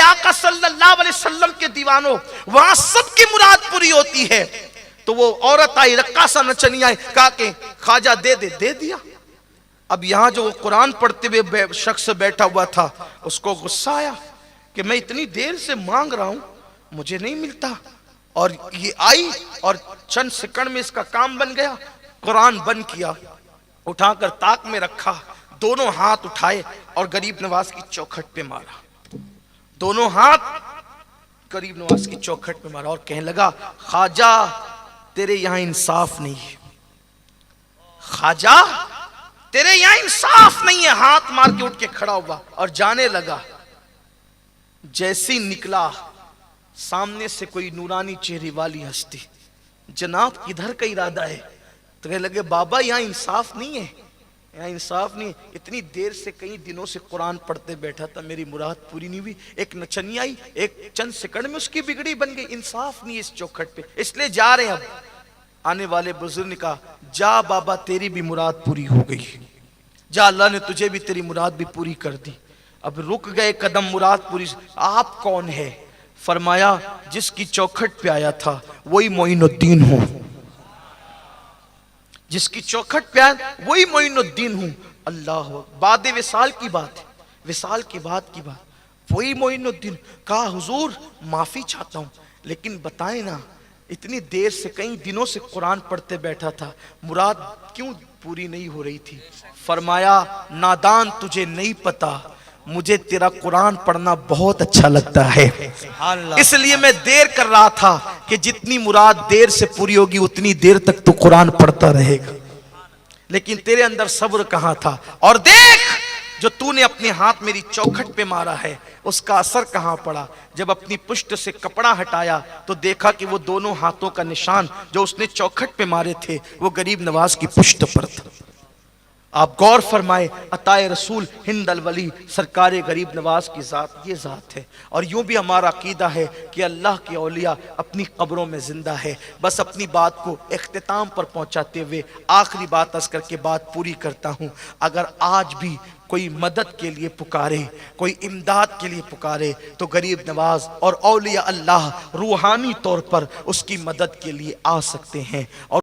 आका सल्लल्लाहु अलैहि वसल्लम के दीवानों, वहां सबकी मुराद पूरी होती है। तो वो औरत आई, रक्कासा नचनी आई, कहा कि ख्वाजा दे दे, दे दिया। अब यहां जो कुरान पढ़ते हुए शख्स बैठा हुआ था, उसको गुस्सा आया कि मैं इतनी देर से मांग रहा हूं, मुझे नहीं मिलता। और ये आई और चंद सेकंड में इसका काम बन गया। कुरान बंद किया, उठाकर ताक में रखा, दोनों हाथ उठाए और गरीब नवाज की चौखट पे मारा। दोनों हाथ गरीब नवाज की चौखट पे मारा और कहने लगा, ख्वाजा तेरे यहां इंसाफ नहीं है, ख्वाजा तेरे यहां इंसाफ नहीं है। हाथ मार के उठ के खड़ा हुआ और जाने लगा। जैसी निकला, सामने से कोई नूरानी चेहरे वाली हस्ती, जनाब किधर का इरादा है? तो कहने लगे, बाबा यहाँ इंसाफ नहीं है, यहाँ इंसाफ नहीं है। इतनी देर से, कई दिनों से कुरान पढ़ते बैठा था, मेरी मुराद पूरी नहीं हुई। एक नचनी आई, एक चंद सेकंड में उसकी बिगड़ी बन गई। इंसाफ नहीं है इस चौखट पे, इसलिए जा रहे हैं। अब आने वाले बुजुर्ग ने कहा, जा बाबा तेरी भी मुराद पूरी हो गई, जा अल्लाह ने तुझे भी तेरी मुराद भी पूरी कर दी। अब रुक गए कदम, मुराद पूरी। आप कौन है? फरमाया, जिसकी चौखट पे आया था वही मोइनुद्दीन हूं, जिसकी चौखट पे आया वही मोइनुद्दीन हूं। अल्लाह, बाद विसाल की बात है, विसाल की बात की बात, वही मोइनुद्दीन। कहा, हुजूर माफी चाहता हूं, लेकिन बताएं ना, इतनी देर से, कई दिनों से कुरान पढ़ते बैठा था, मुराद क्यों पूरी नहीं हो रही थी? फरमाया, नादान तुझे नहीं पता, मुझे तेरा कुरान पढ़ना बहुत अच्छा लगता है, इसलिए मैं देर कर रहा था कि जितनी मुराद देर से पूरी होगी उतनी देर तक तू कुरान पढ़ता रहेगा। लेकिन तेरे अंदर सब्र कहां था? और देख, जो तूने अपने हाथ मेरी चौखट पे मारा है, उसका असर कहां पड़ा? जब अपनी पुष्ट से कपड़ा हटाया तो देखा कि वो दोनों हाथों का निशान जो उसने चौखट पे मारे थे वो गरीब नवाज की पुष्ट पर था। आप गौर फरमाए, अताए रसूल हिंद अल वली सरकारे गरीब नवाज की जात ये जात है। और यूं भी हमारा अकीदा है कि अल्लाह के औलिया अपनी कब्रों में जिंदा है। बस अपनी बात को इख्तिताम पर पहुंचाते हुए आखिरी बात अर्ज करके बात पूरी करता हूं। अगर आज भी कोई मदद के लिए पुकारे, कोई इमदाद के लिए पुकारे, तो गरीब नवाज और औलिया अल्लाह रूहानी तौर पर उसकी मदद के लिए आ सकते हैं। और